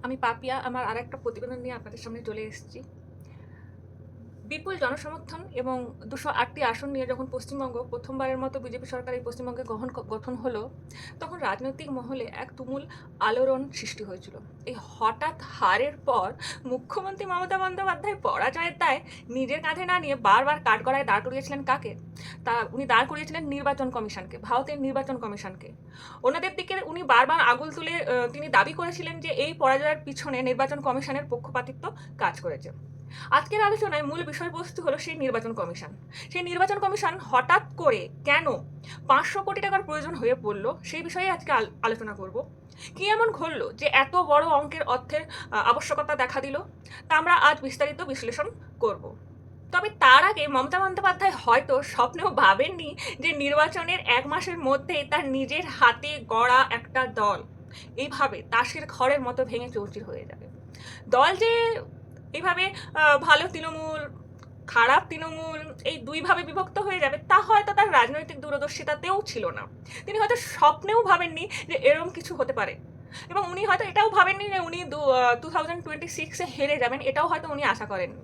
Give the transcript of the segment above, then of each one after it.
আমি পাপিয়া আমার আরেকটা প্রতিবেদন নিয়ে আপনাদের সামনে চলে এসেছি। বিপুল জনসমর্থন এবং ২০৮টি আসন নিয়ে যখন পশ্চিমবঙ্গ প্রথমবারের মতো বিজেপি সরকার এই পশ্চিমবঙ্গে গঠন হলো, তখন রাজনৈতিক মহলে এক তুমুল আলোড়ন সৃষ্টি হয়েছিল। এই হঠাৎ হারের পর মুখ্যমন্ত্রী মমতা বন্দ্যোপাধ্যায় পরাজয়ের দায় নিজের কাঁধে না নিয়ে বারবার কাঠগড়ায় দাঁড় করিয়েছিলেন কাকে? উনি দাঁড় করিয়েছিলেন নির্বাচন কমিশনকে, ভারতের নির্বাচন কমিশনকে। ওনাদের দিকে উনি বারবার আঙুল তুলে তিনি দাবি করেছিলেন যে এই পরাজয়ের পিছনে নির্বাচন কমিশনের পক্ষপাতিত্ব কাজ করেছে। আজকের আলোচনায় মূল বিষয়বস্তু হলো সেই নির্বাচন কমিশন। সেই নির্বাচন কমিশন হঠাৎ করে কেন ৫০০ কোটি টাকার প্রয়োজন হয়ে পড়লো, সেই বিষয়ে আজকে আলোচনা করব। কি এমন ঘটলো যে এত বড় অঙ্কের অর্থের আবশ্যকতা দেখা দিল, তা আমরা আজ বিস্তারিত বিশ্লেষণ করব। তবে তার আগে মমতা বন্দ্যোপাধ্যায় হয়তো স্বপ্নেও ভাবেননি যে নির্বাচনের ১ মাসের মধ্যেই তার নিজের হাতে গড়া একটা দল এইভাবে তাসের ঘরের মতো ভেঙে চৌচির হয়ে যাবে। দল যে এইভাবে ভালো তৃণমূল, খারাপ তৃণমূল, এই দুইভাবে বিভক্ত হয়ে যাবে, তা হয়তো তার রাজনৈতিক দূরদর্শিতাতেও ছিল না। তিনি হয়তো স্বপ্নেও ভাবেননি যে এরকম কিছু হতে পারে, এবং উনি হয়তো এটাও ভাবেননি যে উনি 2026-এ হেরে যাবেন, এটাও হয়তো উনি আশা করেননি।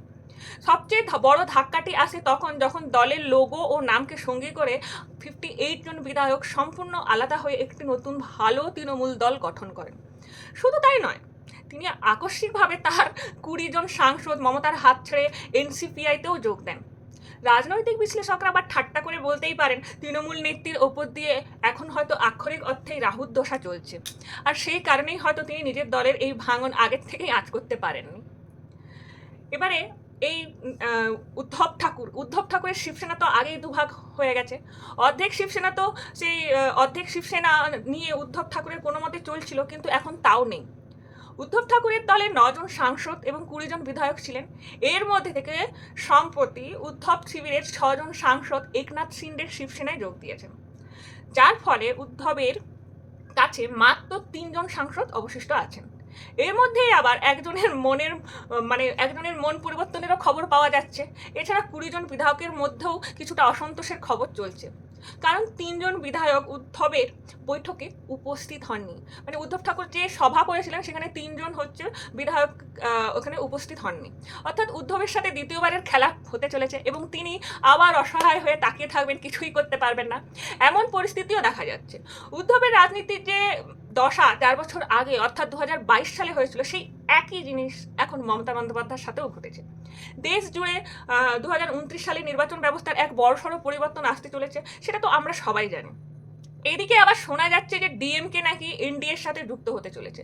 সবচেয়ে বড় ধাক্কাটি আসে তখন, যখন দলের লোগো ও নামকে সঙ্গী করে 58 জন বিধায়ক সম্পূর্ণ আলাদা হয়ে একটি নতুন ভালো তৃণমূল দল গঠন করেন। শুধু তাই নয়, তিনি আকস্মিকভাবে তার ২০ জন সাংসদ মমতার হাত ছেড়ে এনসিপিআইতেও যোগ দেন। রাজনৈতিক বিশ্লেষকরা আবার ঠাট্টা করে বলতেই পারেন, তৃণমূল নেত্রীর ওপর দিয়ে এখন হয়তো আক্ষরিক অর্থেই রাহুর দশা চলছে, আর সেই কারণেই হয়তো তিনি নিজের দলের এই ভাঙন আগের থেকেই আঁচ করতে পারেননি। এবারে এই উদ্ধব ঠাকুরের শিবসেনা তো আগেই দুভাগ হয়ে গেছে। অর্ধেক শিবসেনা নিয়ে উদ্ধব ঠাকুরের কোনো মতে চলছিল, কিন্তু এখন তাও নেই। উদ্ধব ঠাকুরের দলে ৯ জন সাংসদ এবং ২০ জন বিধায়ক ছিলেন। এর মধ্যে থেকে সম্প্রতি উদ্ধব শিবিরের ৬ জন সাংসদ একনাথ শিন্ডের শিবসেনায় যোগ দিয়েছেন, যার ফলে উদ্ধবের কাছে মাত্র ৩ জন সাংসদ অবশিষ্ট আছেন। এর মধ্যেই আবার একজনের মন পরিবর্তনেরও খবর পাওয়া যাচ্ছে। এছাড়া ২০ জন বিধায়কের মধ্যেও কিছুটা অসন্তোষের খবর চলছে, কারণ ৩ জন বিধায়ক উদ্ধবের বৈঠকে উপস্থিত হননি। মানে উদ্ধব ঠাকুর যে সভা করেছিলেন সেখানে ৩ জন বিধায়ক ওখানে উপস্থিত হননি। অর্থাৎ উদ্ধবের সাথে দ্বিতীয়বারের খেলা হতে চলেছে, এবং তিনি আবার অসহায় হয়ে তাকিয়ে থাকবেন, কিছুই করতে পারবেন না, এমন পরিস্থিতিও দেখা যাচ্ছে। উদ্ধবের রাজনীতির যে দশা ৪ বছর আগে অর্থাৎ ২০২২ সালে হয়েছিল, সেই একই জিনিস এখন মমতা বন্দ্যোপাধ্যায়ের সাথেও ঘটেছে। দেশ জুড়ে ২০২৯ সালে নির্বাচন ব্যবস্থার এক বড়সড় পরিবর্তন আসতে চলেছে, সেটা তো আমরা সবাই জানি। এদিকে আবার শোনা যাচ্ছে যে ডিএমকে নাকি এনডিএর সাথে যুক্ত হতে চলেছে।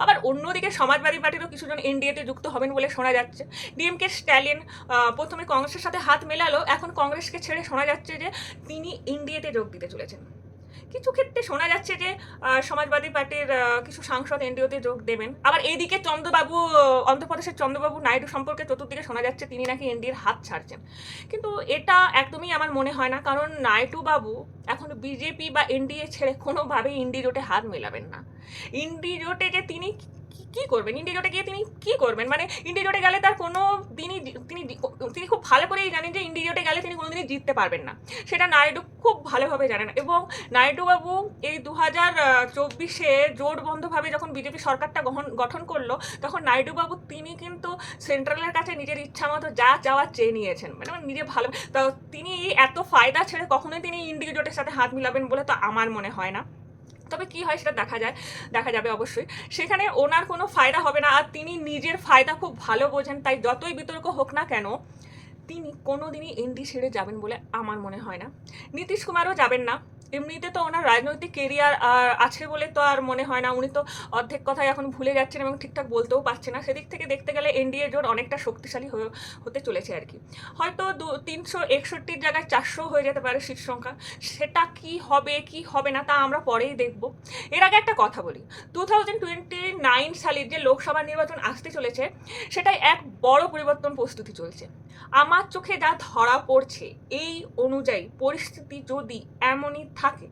আবার অন্যদিকে সমাজবাদী পার্টিরও কিছুজন এনডিএতে যুক্ত হবেন বলে শোনা যাচ্ছে। ডিএমকে স্ট্যালিন প্রথমে কংগ্রেসের সাথে হাত মেলালো, এখন কংগ্রেসকে ছেড়ে শোনা যাচ্ছে যে তিনি এনডিএতে যোগ দিতে চলেছেন। কিছু ক্ষেত্রে শোনা যাচ্ছে যে সমাজবাদী পার্টির কিছু সাংসদ এনডিওতে যোগ দেবেন। আবার এদিকে অন্ধ্রপ্রদেশের চন্দ্রবাবু নাইডু সম্পর্কে চতুর্দিকে শোনা যাচ্ছে তিনি নাকি এনডিএর হাত ছাড়ছেন। কিন্তু এটা একদমই আমার মনে হয় না, কারণ নাইডু বাবু এখন বিজেপি বা এনডিএ ছেড়ে কোনোভাবেই ইন্ডি জোটে হাত মেলাবেন না। ইন্ডি জোটে যে তিনি কি করবেন, ইন্ডি জোটে গিয়ে তিনি কি করবেন? মানে ইন্ডি জোটে গেলে তার কোনো দিনই তিনি খুব ভালো করেই জানেন যে ইন্ডি জোটে গেলে তিনি কোনোদিনই জিততে পারবেন না। সেটা নাইডু খুব ভালোভাবে জানেন। এবং নাইডুবাবু এই 2024-এ জোটবদ্ধভাবে যখন বিজেপি সরকারটা গঠন করলো, তখন নাইডুবাবু তিনি কিন্তু সেন্ট্রালের কাছে নিজের ইচ্ছা মতো যা চাওয়া চেয়ে নিয়েছেন। মানে নিজে ভালো, তো তিনি এত ফায়দা ছেড়ে কখনোই তিনি ইন্ডি জোটের সাথে হাত মিলাবেন বলে তো আমার মনে হয় না। তবে কি হয় সেটা দেখা যাবে অবশ্যই। সেখানে ওনার কোনো ফায়দা হবে না, আর তিনি নিজের ফায়দা খুব ভালো বোঝেন। তাই যতই বিতর্ক হোক না কেন, তিনি কোনোদিনই এনডি ছেড়ে যাবেন বলে আমার মনে হয় না। নীতিশ কুমারও যাবেন না। এমনিতে তো ওনার রাজনৈতিক কেরিয়ার আছে বলে তো আর মনে হয় না। উনি তো অর্ধেক কথাই এখন ভুলে যাচ্ছেন এবং ঠিকঠাক বলতেও পারছে না। সেদিক থেকে দেখতে গেলে এনডিএ জোট অনেকটা শক্তিশালী হতে চলেছে আর কি। হয়তো ৩৬১-র জায়গায় ৪০০ হয়ে যেতে পারে সিট সংখ্যা। সেটা কি হবে না তা আমরা পরেই দেখব। এর আগে একটা কথা বলি, 2029 সালের যে লোকসভা নির্বাচন আসতে চলেছে, সেটাই এক বড় পরিবর্তন প্রস্তুতি চলছে। আমার চোখে যা ধরা পড়ছে, এই অনুযায়ী পরিস্থিতি যদি এমনই থাকে,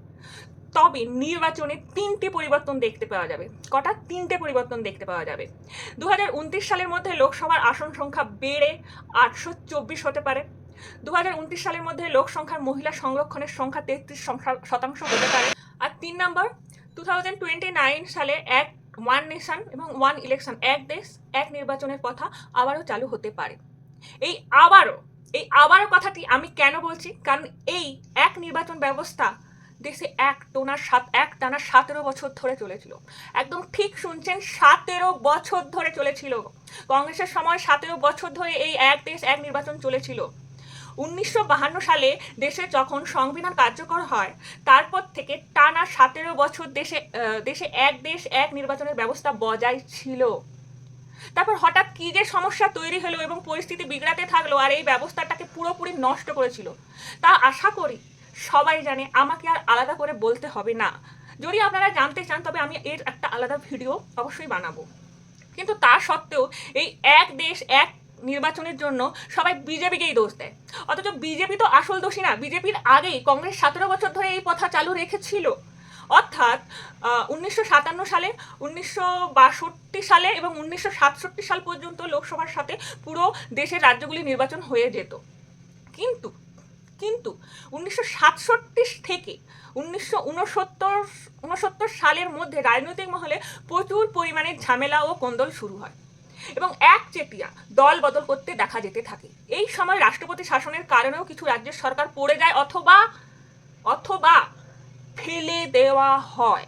তবে নির্বাচনে ৩টে পরিবর্তন দেখতে পাওয়া যাবে। কটা? ৩টে পরিবর্তন দেখতে পাওয়া যাবে। ২০২৯ সালের মধ্যে লোকসভার আসন সংখ্যা বেড়ে ৮২৪ হতে পারে। ২০২৯ সালের মধ্যে লোক সংখ্যার মহিলা সংরক্ষণের সংখ্যা 33% হতে পারে। আর ৩ নম্বর, 2029 সালে ১ ওয়ান নেশন এবং ওয়ান ইলেকশন, এক দেশ এক নির্বাচনের কথা আবারও চালু হতে পারে। এই আবারও কথাটি আমি কেন বলছি, কারণ এই এক নির্বাচন ব্যবস্থা দেশে এক টানা 17 বছর ধরে চলেছিল। একদম ঠিক শুনছেন, 17 বছর ধরে চলেছিল। কংগ্রেসের সময় 17 বছর ধরে এই এক দেশ এক নির্বাচন চলেছিল। 1952 সালে দেশে যখন সংবিধান কার্যকর হয়, তারপর থেকে টানা 17 বছর দেশে এক দেশ এক নির্বাচনের ব্যবস্থা বজায় ছিল। তারপর হঠাৎ কি যে সমস্যা তৈরি হলো এবং পরিস্থিতি বিগড়াতে থাকলো আর এই ব্যবস্থাটাকে পুরোপুরি নষ্ট করেছিল, তা আশা করি সবাই জানে, আমাকে আর আলাদা করে বলতে হবে না। যদি আপনারা জানতে চান তবে আমি এর একটা আলাদা ভিডিও অবশ্যই বানাবো। কিন্তু তা সত্ত্বেও এই এক দেশ এক নির্বাচনের জন্য সবাই বিজেপিকেই দোষ দেয়, অথচ বিজেপি তো আসল দোষী না। বিজেপির আগেই কংগ্রেস 17 বছর ধরে এই প্রথা চালু রেখেছিল। অর্থাৎ 1957 সালে, 1962 সালে এবং 1967 সাল পর্যন্ত লোকসভার সাথে পুরো দেশের রাজ্যগুলি নির্বাচন হয়ে যেত। কিন্তু 1967 থেকে 1969 সালের মধ্যে রাজনৈতিক মহলে প্রচুর পরিমাণে ঝামেলা ও কোন্দল শুরু হয় এবং একচেটিয়া দল বদল করতে দেখা যেতে থাকে। এই সময় রাষ্ট্রপতি শাসনের কারণেও কিছু রাজ্যের সরকার পড়ে যায় অথবা ফেলে দেওয়া হয়।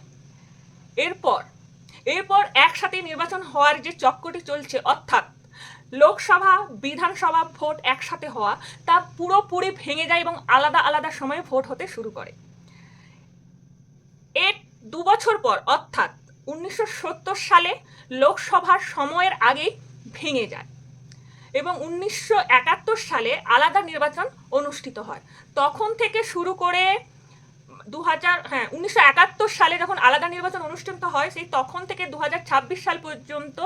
এরপর একসাথে নির্বাচন হওয়ার যে চক্রটি চলছে, অর্থাৎ লোকসভা বিধানসভা ভোট একসাথে হওয়া, তা পুরোপুরি ভেঙে যায় এবং আলাদা আলাদা সময়ে ভোট হতে শুরু করে। এর 2 বছর পর, অর্থাৎ 1970 সালে লোকসভার সময়ের আগেই ভেঙে যায় এবং 1971 সালে আলাদা নির্বাচন অনুষ্ঠিত হয়। তখন থেকে শুরু করে 1971 সালে যখন আলাদা নির্বাচন অনুষ্ঠিত হয়, সেই তখন থেকে 2026 সাল পর্যন্ত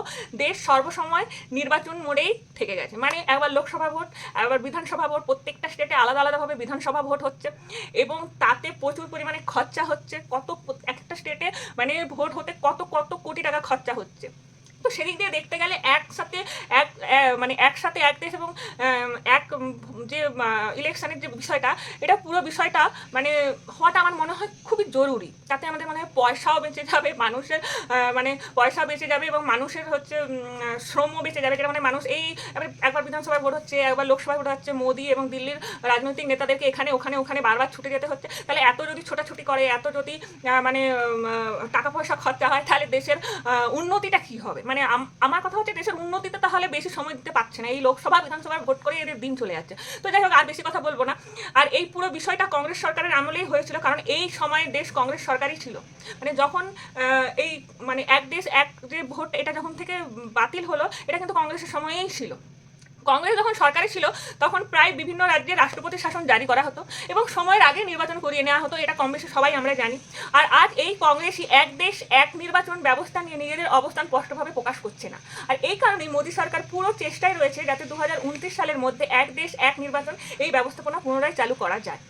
দেশ সর্বসময় নির্বাচন মোড়েই থেকে গেছে। মানে একবার লোকসভা ভোট, একবার বিধানসভা ভোট, প্রত্যেকটা স্টেটে আলাদা আলাদাভাবে বিধানসভা ভোট হচ্ছে এবং তাতে প্রচুর পরিমাণে খরচা হচ্ছে। একটা স্টেটে মানে ভোট হতে কত কোটি টাকা খরচা হচ্ছে। তো সেদিক দিয়ে দেখতে গেলে একসাথে এক দেশ এবং এক যে ইলেকশনের যে বিষয়টা, এটা পুরো বিষয়টা মানে হওয়াটা আমার মনে হয় খুবই জরুরি। তাতে আমাদের মনে হয় পয়সাও বেঁচে যাবে, মানুষের পয়সা বেঁচে যাবে এবং মানুষের শ্রমও বেঁচে যাবে। যেটা মানে মানুষ একবার বিধানসভায় ভোট হচ্ছে, একবার লোকসভায় ভোট হচ্ছে, মোদি এবং দিল্লির রাজনৈতিক নেতাদেরকে এখানে ওখানে বারবার ছুটে যেতে হচ্ছে। তাহলে এত যদি ছোটাছুটি করে, এত যদি টাকা পয়সা খরচা হয়, তাহলে দেশের উন্নতিটা কী হবে? মানে আমার কথা হচ্ছে, দেশের উন্নতিতে তাহলে বেশি সময় দিতে পারছে না, এই লোকসভা বিধানসভার ভোট করে এদের দিন চলে যাচ্ছে। তো যাই হোক, আর বেশি কথা বলবো না। আর এই পুরো বিষয়টা কংগ্রেস সরকারের আমলেই হয়েছিল, কারণ এই সময় দেশ কংগ্রেস সরকারই ছিল। যখন এক দেশ এক যে ভোট, এটা যখন থেকে বাতিল হলো, এটা কিন্তু কংগ্রেসের সময়েই ছিল। কংগ্রেস যখন সরকারে ছিল তখন প্রায় বিভিন্ন রাজ্যে রাষ্ট্রপতি শাসন জারি করা হতো এবং সময়ের আগে নির্বাচন করিয়ে নেওয়া হতো। এটা কম বেশি সবাই আমরা জানি। আর আজ এই কংগ্রেসই এক দেশ এক নির্বাচন ব্যবস্থা নিয়ে নিজেদের অবস্থান স্পষ্টভাবে প্রকাশ করছে না। আর এই কারণেই মোদী সরকার পুরো চেষ্টায় রয়েছে যাতে 2029 সালের মধ্যে এক দেশ এক নির্বাচন এই ব্যবস্থাপনা পুনরায় চালু করা যায়।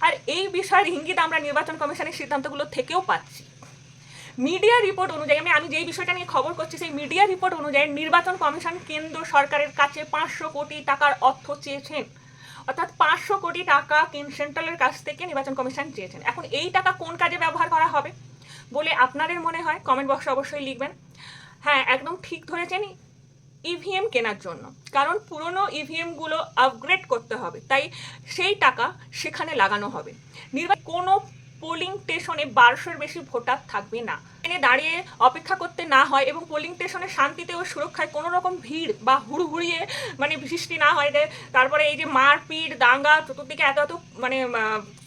আর এই বিষয়ের ইঙ্গিত আমরা নির্বাচন কমিশনের সিদ্ধান্তগুলো থেকেও পাচ্ছি। মিডিয়া রিপোর্ট অনুযায়ী, আমি যেই বিষয়টা নিয়ে খবর করছি, সেই মিডিয়া রিপোর্ট অনুযায়ী নির্বাচন কমিশন কেন্দ্র সরকারের কাছে 500 কোটি টাকার অর্থ চেয়েছেন। অর্থাৎ 500 কোটি টাকা সেন্ট্রালের কাছ থেকে নির্বাচন কমিশন চেয়েছেন। এখন এই টাকা কোন কাজে ব্যবহার করা হবে বলে আপনাদের মনে হয়? কমেন্ট বক্সে অবশ্যই লিখবেন। হ্যাঁ, একদম ঠিক ধরেছেন, ইভিএম কেনার জন্য। কারণ পুরনো ইভিএমগুলো আপগ্রেড করতে হবে, তাই সেই টাকা সেখানে লাগানো হবে। কোনো পোলিং স্টেশনে 1200-এর বেশি ভোটার থাকবে না, দাঁড়িয়ে অপেক্ষা করতে না হয় এবং পোলিং স্টেশনে শান্তিতে ও সুরক্ষায় কোনো রকম ভিড় বা হুড়হুড়িয়ে সৃষ্টি না হয়। তারপরে এই যে মারপিট দাঙ্গা চতুর্দিকে এত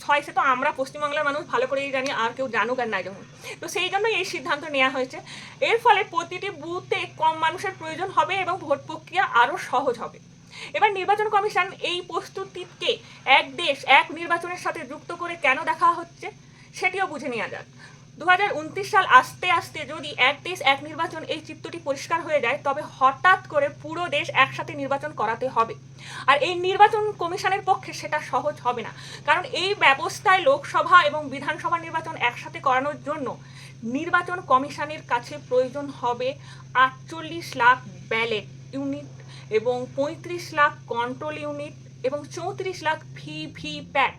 হয়, সে তো আমরা পশ্চিমবাংলার মানুষ ভালো করেই জানি, আর কেউ জানুক আর না জানুক। তো সেই জন্যই এই সিদ্ধান্ত নেওয়া হয়েছে। এর ফলে প্রতিটি বুথে কম মানুষের প্রয়োজন হবে এবং ভোট প্রক্রিয়া আরও সহজ হবে। এবার নির্বাচন কমিশন এই প্রস্তুতিকে এক দেশ এক নির্বাচনের সাথে যুক্ত করে কেন দেখা হচ্ছে সেটিও বুঝে নেওয়া যাক। 2029 সাল আসতে আসতে যদি এক দেশ এক নির্বাচন এই চিত্রটি পরিষ্কার হয়ে যায়, তবে হঠাৎ করে পুরো দেশ একসাথে নির্বাচন করাতে হবে। আর এই নির্বাচন কমিশনের পক্ষে সেটা সহজ হবে না, কারণ এই ব্যবস্থায় লোকসভা এবং বিধানসভা নির্বাচন একসাথে করানোর জন্য নির্বাচন কমিশনের কাছে প্রয়োজন হবে 48 লাখ ব্যালেট ইউনিট এবং 35 লাখ কন্ট্রোল ইউনিট এবং 34 লাখ ভিভিপ্যাট।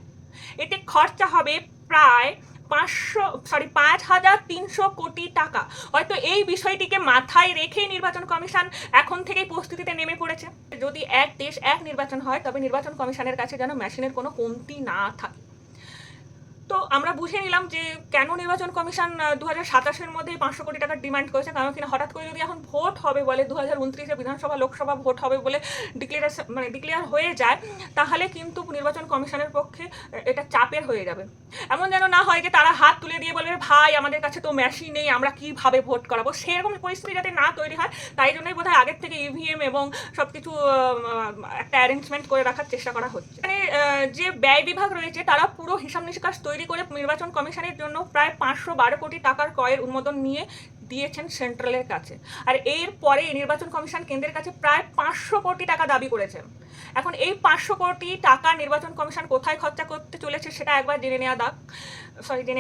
এতে খরচা হবে প্রায় 5,300 কোটি টাকা। হয়তো এই বিষয়টিকে মাথায় রেখেই নির্বাচন কমিশন এখন থেকেই প্রস্তুতিতে নেমে পড়েছে। যদি এক দেশ এক নির্বাচন হয় তবে নির্বাচন কমিশনের কাছে যেন মেশিনের কোনো কমতি না থাকে। তো আমরা বুঝে নিলাম যে কেন নির্বাচন কমিশন 2027-এর মধ্যে 500 কোটি টাকার ডিমান্ড করেছে। কারণ কিনা হঠাৎ করে যদি এখন ভোট হবে বলে 2029-এ বিধানসভা লোকসভা ভোট হবে বলে ডিক্লেয়ার হয়ে যায়, তাহলে কিন্তু নির্বাচন কমিশনের পক্ষে এটা চাপের হয়ে যাবে। এমন যেন না হয় যে তারা হাত তুলে দিয়ে বলবে ভাই আমাদের কাছে তো মেশিন নেই, আমরা কিভাবে ভোট করাবো। সেরকম পরিস্থিতি যাতে না তৈরি হয়, তাই জন্যই বোধহয় আগের থেকে ইভিএম এবং সব কিছু একটা অ্যারেঞ্জমেন্ট করে রাখার চেষ্টা করা হচ্ছে। মানে যে ব্যয় বিভাগ রয়েছে তারা পুরো হিসাব নিকাশ তৈরি করে নির্বাচন কমিশনের জন্য প্রায় 512 কোটি টাকার ক্রয়ের অনুমোদন নিয়ে দিয়েছেন সেন্ট্রালের কাছে। আর এর পরে নির্বাচন কমিশন কেন্দ্রের কাছে প্রায় 500 কোটি টাকা দাবি করেছে। এখন এই 500 কোটি টাকা নির্বাচন কমিশন কোথায় খরচা করতে চলেছে সেটা একবার জেনে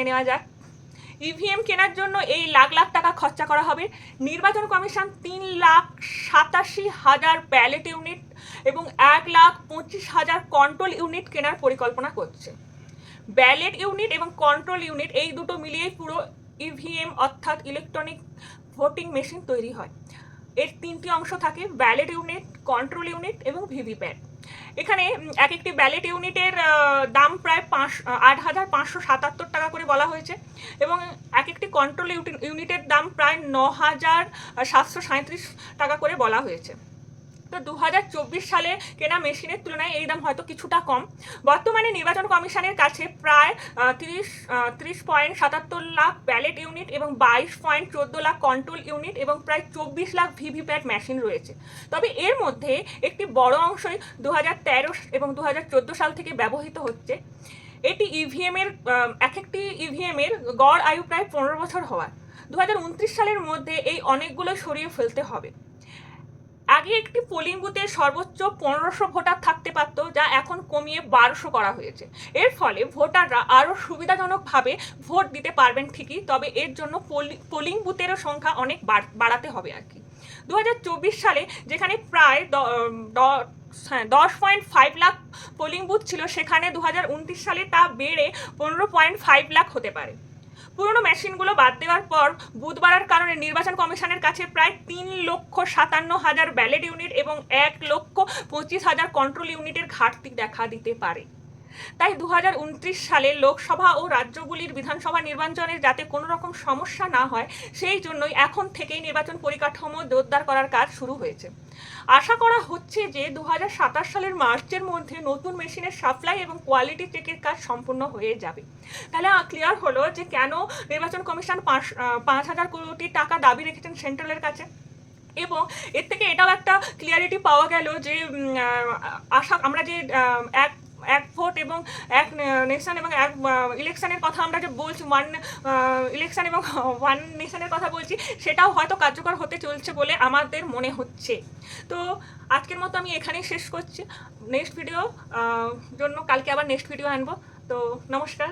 নেওয়া যাক। ইভিএম কেনার জন্য এই লাখ লাখ টাকা খরচা করা হবে। নির্বাচন কমিশন 3,87,000 ব্যালেট ইউনিট এবং 1,25,000 কন্ট্রোল ইউনিট কেনার পরিকল্পনা করছে। ব্যালেট ইউনিট এবং কন্ট্রোল ইউনিট এই দুটো মিলিয়েই পুরো ইভিএম অর্থাৎ ইলেকট্রনিক ভোটিং মেশিন তৈরি হয়। এর 3টি অংশ থাকে: ব্যালেট ইউনিট, কন্ট্রোল ইউনিট এবং ভিভিপ্যাট। এখানে এক একটি ব্যালেট ইউনিটের দাম প্রায় 8,577 টাকা করে বলা হয়েছে এবং এক একটি কন্ট্রোল ইউনিটের দাম প্রায় 9,737 টাকা করে বলা হয়েছে। তো 2024 সালে কেনা মেশিনের তুলনায় এই দাম হয়তো কিছুটা কম। বর্তমানে নির্বাচন কমিশনের কাছে প্রায় 30.77 লাখ ব্যালেট ইউনিট এবং 22.14 লাখ কন্ট্রোল ইউনিট এবং প্রায় 24 লাখ ভিভিপ্যাট মেশিন রয়েছে। তবে এর মধ্যে একটি বড় অংশই 2013 এবং 2014 সাল থেকে ব্যবহৃত হচ্ছে। এটি এক একটি ইভিএমের গড় আয়ু প্রায় 15 বছর হওয়ার। 2029 সালের মধ্যে এই অনেকগুলো সরিয়ে ফেলতে হবে। আগে একটি পোলিং বুথে সর্বোচ্চ 1500 ভোটার থাকতে পারত, যা এখন কমিয়ে 1200 করা হয়েছে। এর ফলে ভোটাররা আরও সুবিধাজনকভাবে ভোট দিতে পারবেন ঠিকই, তবে এর জন্য পোলিং বুথেরও সংখ্যা অনেক বাড়াতে হবে আর কি। 2024 সালে যেখানে প্রায় 10.5 লাখ পোলিং বুথ ছিল, সেখানে 2029 সালে তা বেড়ে 15.5 লাখ হতে পারে। পুরনো মেশিনগুলো বাদ দেওয়ার পর বুথ বাড়ার কারণে নির্বাচন কমিশনের কাছে প্রায় 3,57,000 ব্যালেট ইউনিট এবং 1,25,000 কন্ট্রোল ইউনিটের ঘাটতি দেখা দিতে পারে। তাই 2029 সালে লোকসভা ও রাজ্যগুলির বিধানসভা নির্বাচনের যাতে কোনো রকম সমস্যা না হয়, সেই জন্যই এখন থেকেই নির্বাচন পরিকাঠামো জোরদার করার কাজ শুরু হয়েছে। আশা করা হচ্ছে যে 2027 সালের মার্চের মধ্যে নতুন মেশিনের সাপ্লাই এবং কোয়ালিটি চেকের কাজ সম্পূর্ণ হয়ে যাবে। তাহলে ক্লিয়ার হলো যে কেন নির্বাচন কমিশন 5,000 কোটি টাকা দাবি রেখেছেন সেন্ট্রালের কাছে। এবং এর থেকে এটাও একটা ক্লিয়ারিটি পাওয়া গেল যে আমরা যে এক ভোট এবং এক নেশন এবং এক ইলেকশনের কথা আমরা যে বলছি, ওয়ান ইলেকশন এবং ওয়ান নেশনের কথা বলছি, সেটাও হয়তো কার্যকর হতে চলছে বলে আমাদের মনে হচ্ছে। তো আজকের মতো আমি এখানেই শেষ করছি। নেক্সট ভিডিও জন্য কালকে আবার নেক্সট ভিডিও আনবো। তো নমস্কার।